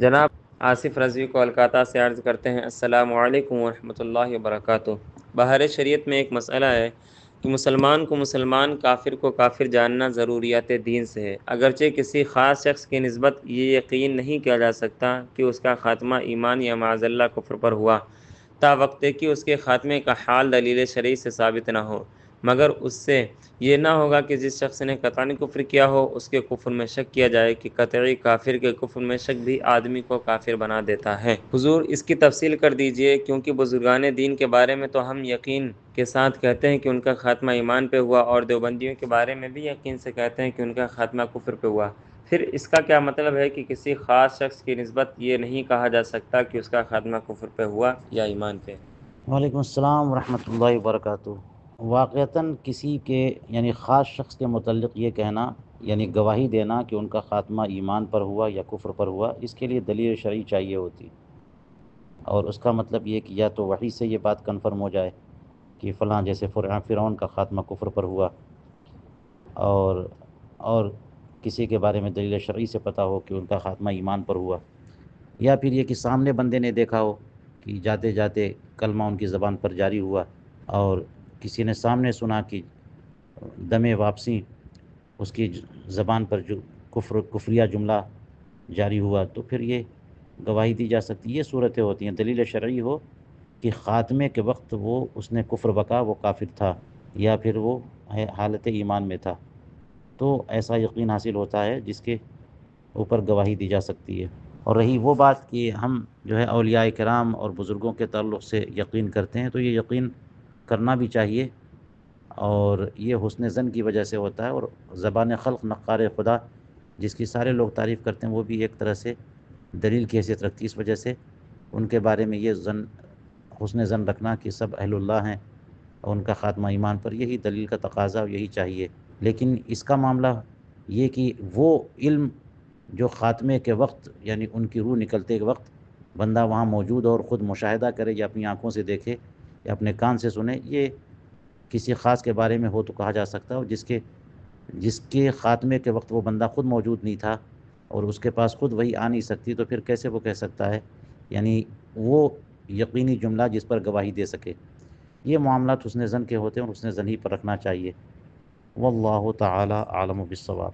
جناب آصف رضوی کولکاتہ سے عرض کرتے ہیں، السلام علیکم ورحمۃ اللہ وبرکاتہ۔ بہار شریعت میں ایک مسئلہ ہے کہ مسلمان کو مسلمان، کافر کو کافر جاننا ضروریات دین سے ہے، اگرچہ کسی خاص شخص کی نسبت یہ یقین نہیں کیا جا سکتا کہ اس کا خاتمہ ایمان یا معاذ اللہ کفر پر ہوا، تا وقت کہ اس کے خاتمے کا حال دلیل شرعی سے ثابت نہ ہو، مگر اس سے یہ نہ ہوگا کہ جس شخص نے قطعی کفر کیا ہو اس کے کفر میں شک کیا جائے کہ قطعی کافر کے کفر میں شک بھی آدمی کو کافر بنا دیتا ہے۔ حضور اس کی تفصیل کر دیجئے، کیونکہ بزرگان دین کے بارے میں تو ہم یقین کے ساتھ کہتے ہیں کہ ان کا خاتمہ ایمان پہ ہوا، اور دیوبندیوں کے بارے میں بھی یقین سے کہتے ہیں کہ ان کا خاتمہ کفر پہ ہوا، پھر اس کا کیا مطلب ہے کہ کسی خاص شخص کی نسبت یہ نہیں کہا جا سکتا کہ اس کا خاتمہ کفر پہ ہوا یا ایمان پہ؟ وعلیکم السلام ورحمۃ اللہ وبرکاتہ۔ واقعتاً کسی کے یعنی خاص شخص کے متعلق یہ کہنا یعنی گواہی دینا کہ ان کا خاتمہ ایمان پر ہوا یا کفر پر ہوا، اس کے لیے دلیل شرعی چاہیے ہوتی، اور اس کا مطلب یہ کہ یا تو وحی سے یہ بات کنفرم ہو جائے کہ فلاں جیسے فرعون کا خاتمہ کفر پر ہوا، اور کسی کے بارے میں دلیل شرعی سے پتہ ہو کہ ان کا خاتمہ ایمان پر ہوا، یا پھر یہ کہ سامنے بندے نے دیکھا ہو کہ جاتے جاتے کلمہ ان کی زبان پر جاری ہوا، اور کسی نے سامنے سنا کہ دم واپسی اس کی زبان پر جو کفریہ جملہ جاری ہوا، تو پھر یہ گواہی دی جا سکتی ہے۔ یہ صورتیں ہوتی ہیں دلیل شرعی ہو کہ خاتمے کے وقت وہ اس نے کفر بکا، وہ کافر تھا یا پھر وہ حالت ایمان میں تھا، تو ایسا یقین حاصل ہوتا ہے جس کے اوپر گواہی دی جا سکتی ہے۔ اور رہی وہ بات کہ ہم جو ہے اولیاء کرام اور بزرگوں کے تعلق سے یقین کرتے ہیں، تو یہ یقین کرنا بھی چاہیے، اور یہ حسن ظن کی وجہ سے ہوتا ہے، اور زبان خلق نقار خدا جس کی سارے لوگ تعریف کرتے ہیں وہ بھی ایک طرح سے دلیل کی حیثیت رکھتی ہے، اس وجہ سے ان کے بارے میں یہ حسن ظن رکھنا کہ سب اہل اللہ ہیں اور ان کا خاتمہ ایمان پر، یہی دلیل کا تقاضا اور یہی چاہیے۔ لیکن اس کا معاملہ یہ کہ وہ علم جو خاتمے کے وقت یعنی ان کی روح نکلتے کے وقت بندہ وہاں موجود اور خود مشاہدہ کرے یا اپنی آنکھوں سے دیکھے یا اپنے کان سے سنے، یہ کسی خاص کے بارے میں ہو تو کہا جا سکتا ہے، اور جس کے خاتمے کے وقت وہ بندہ خود موجود نہیں تھا اور اس کے پاس خود وہی آ نہیں سکتی، تو پھر کیسے وہ کہہ سکتا ہے یعنی وہ یقینی جملہ جس پر گواہی دے سکے۔ یہ معاملات حسن ظن کے ہوتے ہیں اور حسن ظن ہی پر رکھنا چاہیے۔ واللہ تعالی عالم بالصواب۔